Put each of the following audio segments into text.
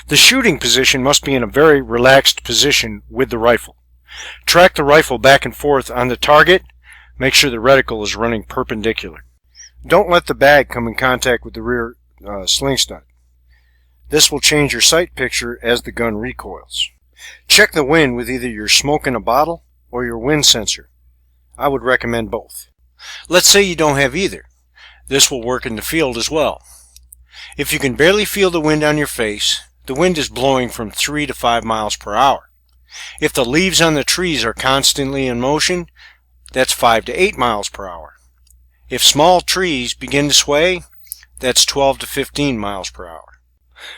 The shooting position must be in a very relaxed position with the rifle. Track the rifle back and forth on the target. Make sure the reticle is running perpendicular. Don't let the bag come in contact with the rear sling stud. This will change your sight picture as the gun recoils. Check the wind with either your smoke in a bottle or your wind sensor. I would recommend both. Let's say you don't have either. This will work in the field as well. If you can barely feel the wind on your face, the wind is blowing from 3 to 5 miles per hour. If the leaves on the trees are constantly in motion, that's 5 to 8 miles per hour. If small trees begin to sway, that's 12 to 15 miles per hour.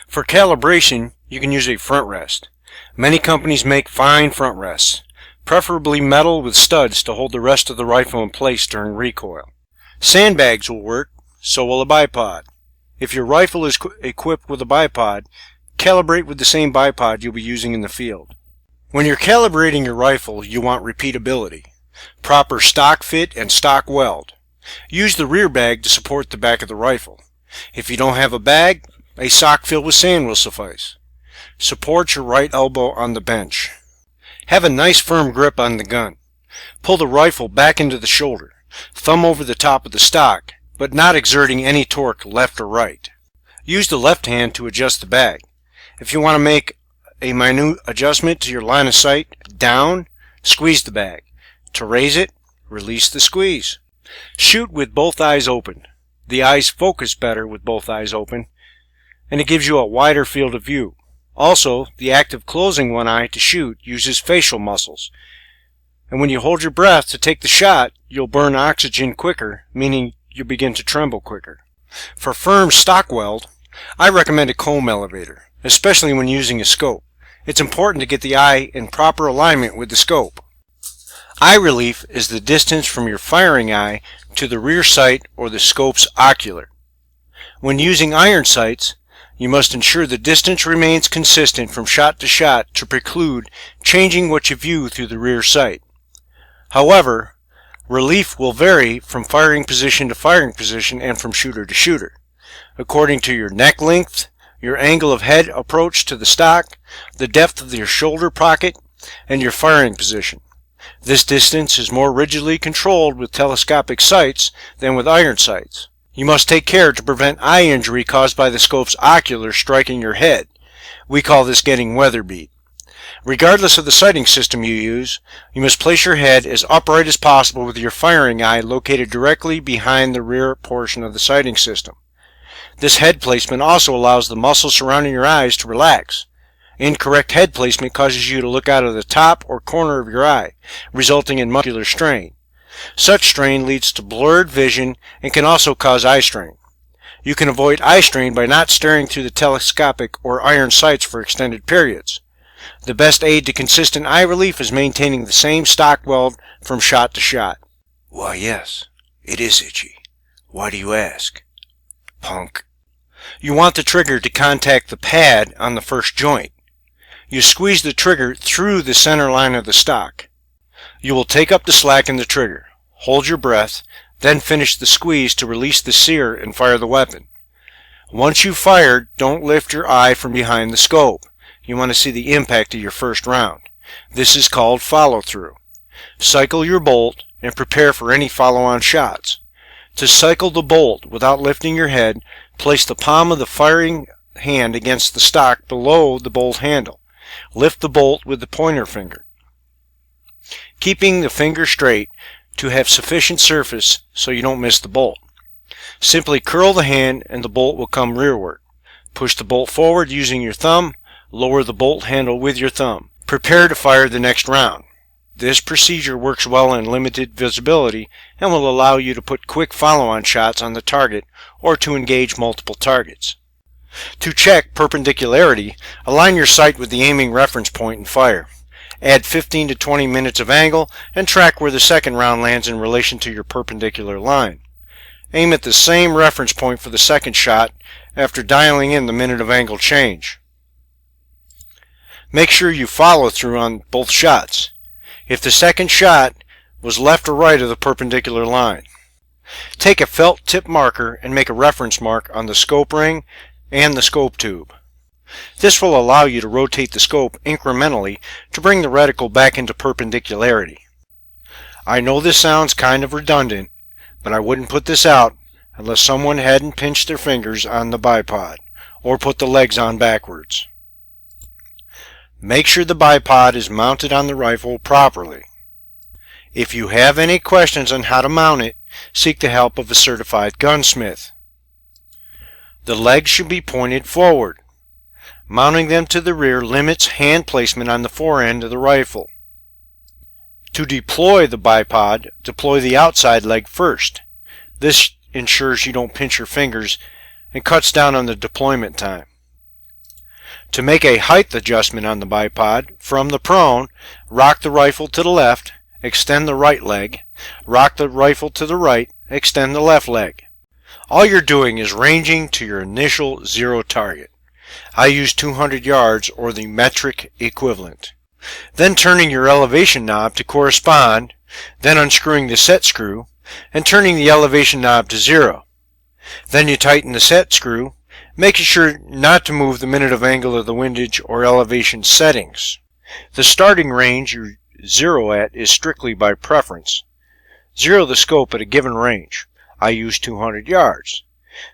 For calibration, you can use a front rest. Many companies make fine front rests, preferably metal with studs to hold the rest of the rifle in place during recoil. Sandbags will work, so will a bipod. If your rifle is equipped with a bipod, calibrate with the same bipod you'll be using in the field. When you're calibrating your rifle, you want repeatability, proper stock fit and stock weld. Use the rear bag to support the back of the rifle. If you don't have a bag, a sock filled with sand will suffice. Support your right elbow on the bench. Have a nice firm grip on the gun. Pull the rifle back into the shoulder. Thumb over the top of the stock, but not exerting any torque left or right. Use the left hand to adjust the bag. If you want to make a minute adjustment to your line of sight down, squeeze the bag. To raise it, release the squeeze. Shoot with both eyes open. The eyes focus better with both eyes open, and it gives you a wider field of view. Also, the act of closing one eye to shoot uses facial muscles. And when you hold your breath to take the shot, you'll burn oxygen quicker, meaning you begin to tremble quicker. For firm stock weld, I recommend a comb elevator, especially when using a scope. It's important to get the eye in proper alignment with the scope. Eye relief is the distance from your firing eye to the rear sight or the scope's ocular. When using iron sights, you must ensure the distance remains consistent from shot to shot to preclude changing what you view through the rear sight. However, relief will vary from firing position to firing position and from shooter to shooter, according to your neck length, your angle of head approach to the stock, the depth of your shoulder pocket, and your firing position. This distance is more rigidly controlled with telescopic sights than with iron sights. You must take care to prevent eye injury caused by the scope's ocular striking your head. We call this getting weather beat. Regardless of the sighting system you use, you must place your head as upright as possible with your firing eye located directly behind the rear portion of the sighting system. This head placement also allows the muscles surrounding your eyes to relax. Incorrect head placement causes you to look out of the top or corner of your eye, resulting in muscular strain. Such strain leads to blurred vision and can also cause eye strain. You can avoid eye strain by not staring through the telescopic or iron sights for extended periods. The best aid to consistent eye relief is maintaining the same stock weld from shot to shot. Why, yes, it is itchy. Why do you ask? Punk. You want the trigger to contact the pad on the first joint. You squeeze the trigger through the center line of the stock. You will take up the slack in the trigger, hold your breath, then finish the squeeze to release the sear and fire the weapon. Once you've fired, don't lift your eye from behind the scope. You want to see the impact of your first round. This is called follow-through. Cycle your bolt and prepare for any follow-on shots. To cycle the bolt without lifting your head, place the palm of the firing hand against the stock below the bolt handle. Lift the bolt with the pointer finger, keeping the finger straight to have sufficient surface so you don't miss the bolt. Simply curl the hand and the bolt will come rearward. Push the bolt forward using your thumb. Lower the bolt handle with your thumb. Prepare to fire the next round. This procedure works well in limited visibility and will allow you to put quick follow-on shots on the target or to engage multiple targets. To check perpendicularity, align your sight with the aiming reference point and fire. Add 15 to 20 minutes of angle and track where the second round lands in relation to your perpendicular line. Aim at the same reference point for the second shot after dialing in the minute of angle change. Make sure you follow through on both shots. If the second shot was left or right of the perpendicular line. Take a felt tip marker and make a reference mark on the scope ring and the scope tube. This will allow you to rotate the scope incrementally to bring the reticle back into perpendicularity. I know this sounds kind of redundant, but I wouldn't put this out unless someone hadn't pinched their fingers on the bipod or put the legs on backwards. Make sure the bipod is mounted on the rifle properly. If you have any questions on how to mount it, seek the help of a certified gunsmith. The legs should be pointed forward. Mounting them to the rear limits hand placement on the forend of the rifle. To deploy the bipod, deploy the outside leg first. This ensures you don't pinch your fingers and cuts down on the deployment time. To make a height adjustment on the bipod, from the prone, rock the rifle to the left, extend the right leg, rock the rifle to the right, extend the left leg. All you're doing is ranging to your initial zero target. I use 200 yards or the metric equivalent. Then turning your elevation knob to correspond, then unscrewing the set screw and turning the elevation knob to 0. Then you tighten the set screw, making sure not to move the minute of angle of the windage or elevation settings. The starting range you zero at is strictly by preference. Zero the scope at a given range. I use 200 yards.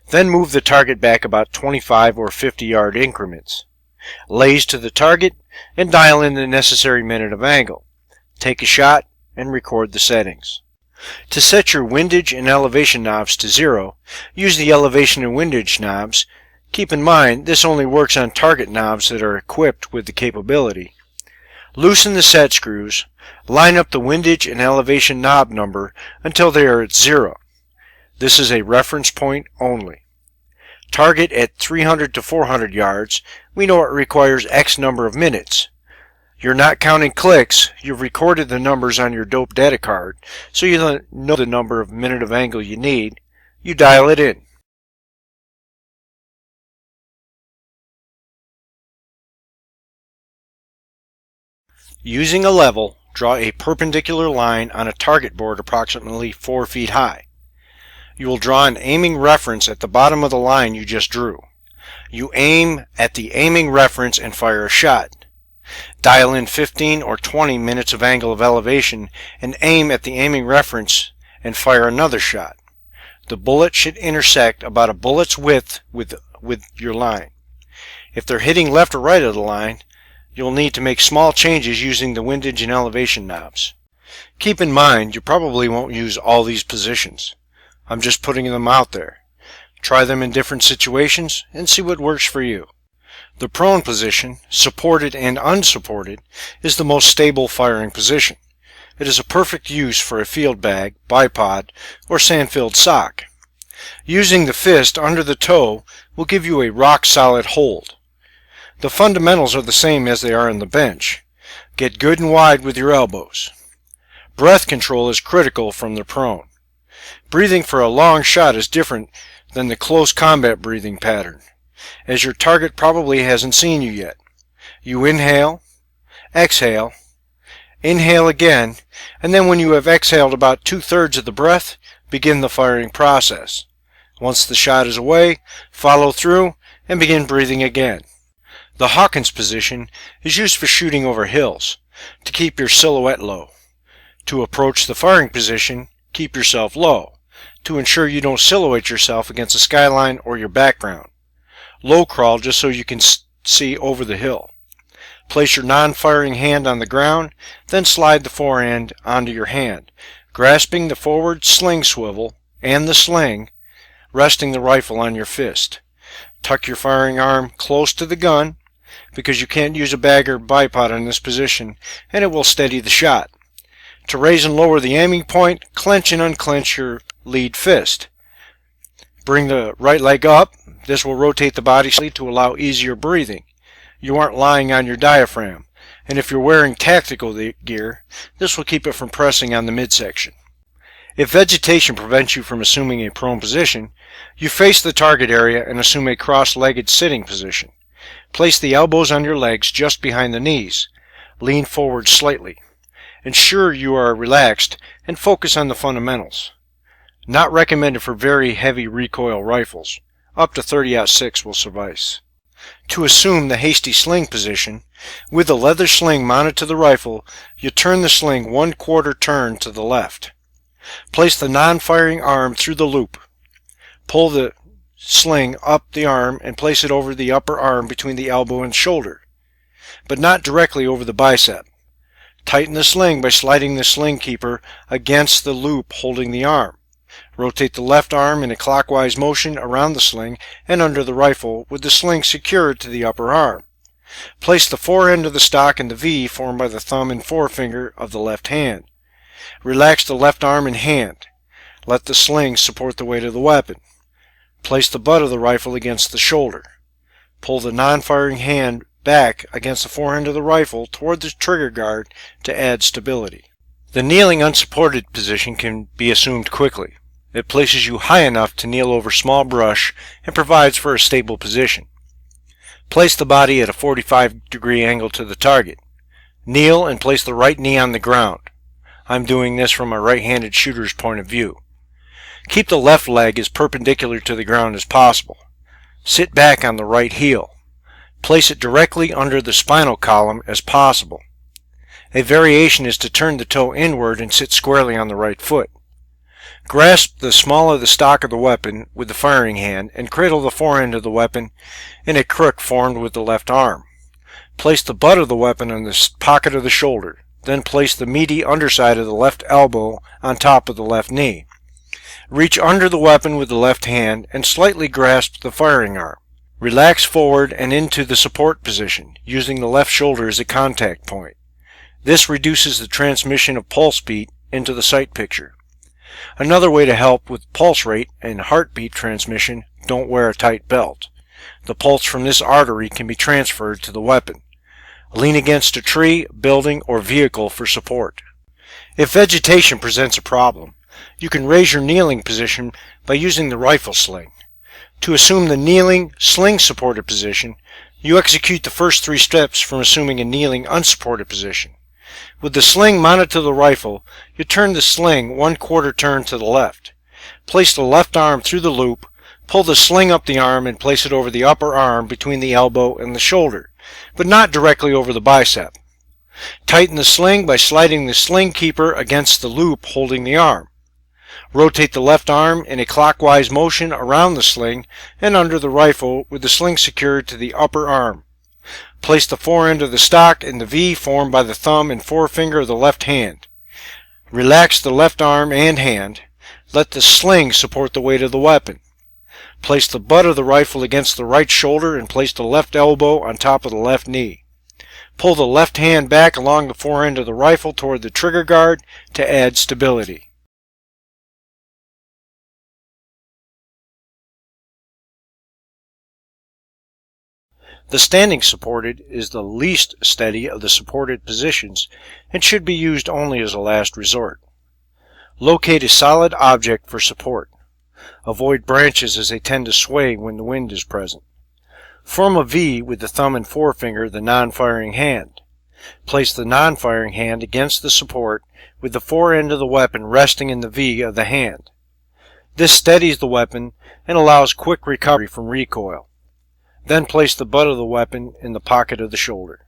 Then move the target back about 25 or 50 yard increments. Laze to the target and dial in the necessary minute of angle. Take a shot and record the settings. To set your windage and elevation knobs to 0, use the elevation and windage knobs. Keep in mind this only works on target knobs that are equipped with the capability. Loosen the set screws, line up the windage and elevation knob number until they are at 0. This is a reference point only. Target at 300 to 400 yards, we know it requires X number of minutes. You're not counting clicks, you've recorded the numbers on your dope data card, so you know the number of minute of angle you need. You dial it in. Using a level, draw a perpendicular line on a target board approximately 4 feet high. You will draw an aiming reference at the bottom of the line you just drew. You aim at the aiming reference and fire a shot. Dial in 15 or 20 minutes of angle of elevation and aim at the aiming reference and fire another shot. The bullet should intersect about a bullet's width with your line. If they're hitting left or right of the line, you'll need to make small changes using the windage and elevation knobs. Keep in mind you probably won't use all these positions. I'm just putting them out there. Try them in different situations and see what works for you. The prone position, supported and unsupported, is the most stable firing position. It is a perfect use for a field bag, bipod, or sand-filled sock. Using the fist under the toe will give you a rock-solid hold. The fundamentals are the same as they are in the bench. Get good and wide with your elbows. Breath control is critical from the prone. Breathing for a long shot is different than the close combat breathing pattern, as your target probably hasn't seen you yet. You inhale, exhale, inhale again, and then when you have exhaled about 2/3 of the breath, begin the firing process. Once the shot is away, follow through and begin breathing again. The Hawkins position is used for shooting over hills, to keep your silhouette low. To approach the firing position, keep yourself low, to ensure you don't silhouette yourself against the skyline or your background. Low crawl just so you can see over the hill. Place your non-firing hand on the ground, then slide the forehand onto your hand, grasping the forward sling swivel and the sling, resting the rifle on your fist. Tuck your firing arm close to the gun, because you can't use a bag or bipod in this position, and it will steady the shot. To raise and lower the aiming point, clench and unclench your lead fist. Bring the right leg up. This will rotate the body slightly to allow easier breathing. You aren't lying on your diaphragm, and if you're wearing tactical gear, this will keep it from pressing on the midsection. If vegetation prevents you from assuming a prone position, you face the target area and assume a cross-legged sitting position. Place the elbows on your legs just behind the knees. Lean forward slightly. Ensure you are relaxed and focus on the fundamentals. Not recommended for very heavy recoil rifles. Up to 30-06 will suffice. To assume the hasty sling position, with the leather sling mounted to the rifle, you turn the sling 1/4 turn to the left. Place the non-firing arm through the loop. Pull the sling up the arm and place it over the upper arm between the elbow and shoulder, but not directly over the bicep. Tighten the sling by sliding the sling keeper against the loop holding the arm. Rotate the left arm in a clockwise motion around the sling and under the rifle with the sling secured to the upper arm. Place the forend of the stock in the V formed by the thumb and forefinger of the left hand. Relax the left arm and hand. Let the sling support the weight of the weapon. Place the butt of the rifle against the shoulder. Pull the non-firing hand back against the forend of the rifle toward the trigger guard to add stability. The kneeling unsupported position can be assumed quickly. It places you high enough to kneel over small brush and provides for a stable position. Place the body at a 45-degree angle to the target. Kneel and place the right knee on the ground. I'm doing this from a right-handed shooter's point of view. Keep the left leg as perpendicular to the ground as possible. Sit back on the right heel. Place it directly under the spinal column as possible. A variation is to turn the toe inward and sit squarely on the right foot. Grasp the small of the stock of the weapon with the firing hand and cradle the forend of the weapon in a crook formed with the left arm. Place the butt of the weapon on the pocket of the shoulder. Then place the meaty underside of the left elbow on top of the left knee. Reach under the weapon with the left hand and slightly grasp the firing arm. Relax forward and into the support position, using the left shoulder as a contact point. This reduces the transmission of pulse beat into the sight picture. Another way to help with pulse rate and heartbeat transmission, don't wear a tight belt. The pulse from this artery can be transferred to the weapon. Lean against a tree, building, or vehicle for support. If vegetation presents a problem, you can raise your kneeling position by using the rifle sling. To assume the kneeling, sling-supported position, you execute the first 3 steps from assuming a kneeling, unsupported position. With the sling mounted to the rifle, you turn the sling 1/4 turn to the left. Place the left arm through the loop, pull the sling up the arm and place it over the upper arm between the elbow and the shoulder, but not directly over the bicep. Tighten the sling by sliding the sling keeper against the loop holding the arm. Rotate the left arm in a clockwise motion around the sling and under the rifle with the sling secured to the upper arm. Place the forend of the stock in the V formed by the thumb and forefinger of the left hand. Relax the left arm and hand. Let the sling support the weight of the weapon. Place the butt of the rifle against the right shoulder and place the left elbow on top of the left knee. Pull the left hand back along the forend of the rifle toward the trigger guard to add stability. The standing supported is the least steady of the supported positions and should be used only as a last resort. Locate a solid object for support. Avoid branches as they tend to sway when the wind is present. Form a V with the thumb and forefinger, the non-firing hand. Place the non-firing hand against the support with the forend of the weapon resting in the V of the hand. This steadies the weapon and allows quick recovery from recoil. Then place the butt of the weapon in the pocket of the shoulder.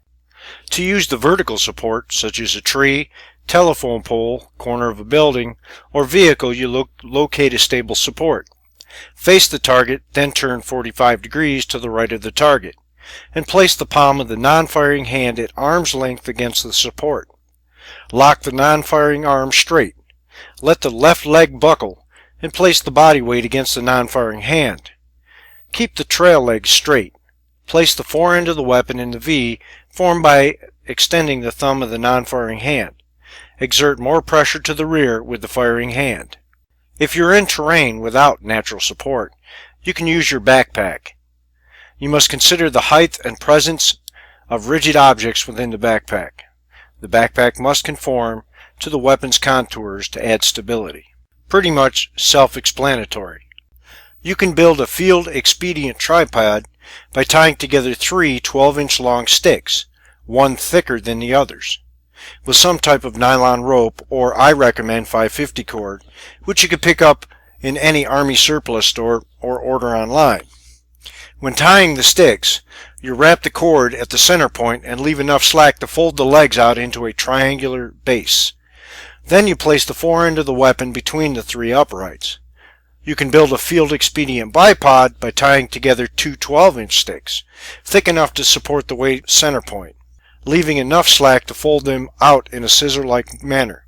To use the vertical support, such as a tree, telephone pole, corner of a building, or vehicle, you locate a stable support. Face the target, then turn 45 degrees to the right of the target, and place the palm of the non-firing hand at arm's length against the support. Lock the non-firing arm straight. Let the left leg buckle, and place the body weight against the non-firing hand. Keep the trail leg straight. Place the forend of the weapon in the V formed by extending the thumb of the non-firing hand. Exert more pressure to the rear with the firing hand. If you're in terrain without natural support, you can use your backpack. You must consider the height and presence of rigid objects within the backpack. The backpack must conform to the weapon's contours to add stability. Pretty much self-explanatory. You can build a field expedient tripod by tying together 3 12-inch long sticks, one thicker than the others, with some type of nylon rope, or I recommend 550 cord, which you can pick up in any Army surplus store or order online. When tying the sticks, You wrap the cord at the center point and leave enough slack to fold the legs out into a triangular base. Then you place the forend of the weapon between the three uprights. You can build a field-expedient bipod by tying together two 12-inch sticks, thick enough to support the weight center point, leaving enough slack to fold them out in a scissor-like manner.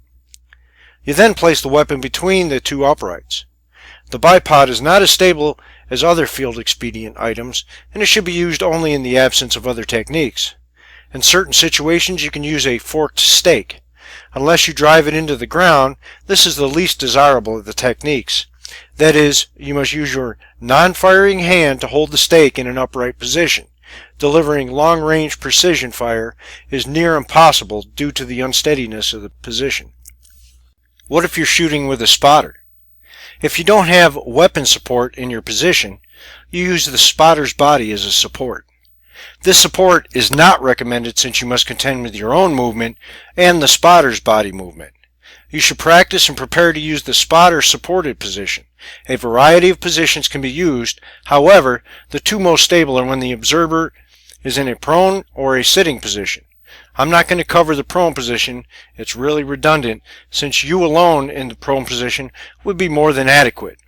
You then place the weapon between the two uprights. The bipod is not as stable as other field-expedient items, and it should be used only in the absence of other techniques. In certain situations you can use a forked stake. Unless you drive it into the ground, this is the least desirable of the techniques. That is, you must use your non-firing hand to hold the stake in an upright position. Delivering long-range precision fire is near impossible due to the unsteadiness of the position. What if you're shooting with a spotter? If you don't have weapon support in your position, you use the spotter's body as a support. This support is not recommended since you must contend with your own movement and the spotter's body movement. You should practice and prepare to use the spotter supported position. A variety of positions can be used. However, the two most stable are when the observer is in a prone or a sitting position. I'm not going to cover the prone position. It's really redundant since you alone in the prone position would be more than adequate.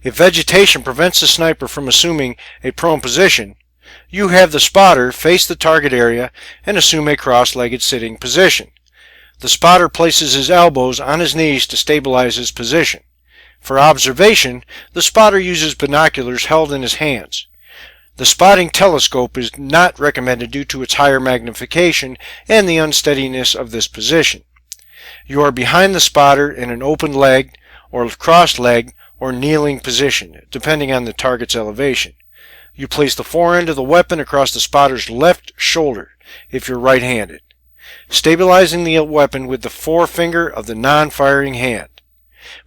If vegetation prevents the sniper from assuming a prone position, you have the spotter face the target area and assume a cross-legged sitting position. The spotter places his elbows on his knees to stabilize his position. For observation, the spotter uses binoculars held in his hands. The spotting telescope is not recommended due to its higher magnification and the unsteadiness of this position. You are behind the spotter in an open-legged or cross-legged or kneeling position, depending on the target's elevation. You place the forend of the weapon across the spotter's left shoulder if you're right-handed, stabilizing the weapon with the forefinger of the non-firing hand.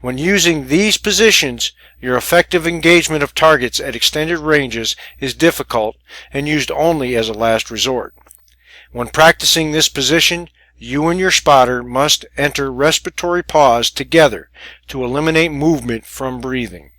When using these positions, your effective engagement of targets at extended ranges is difficult and used only as a last resort. When practicing this position, you and your spotter must enter respiratory pause together to eliminate movement from breathing.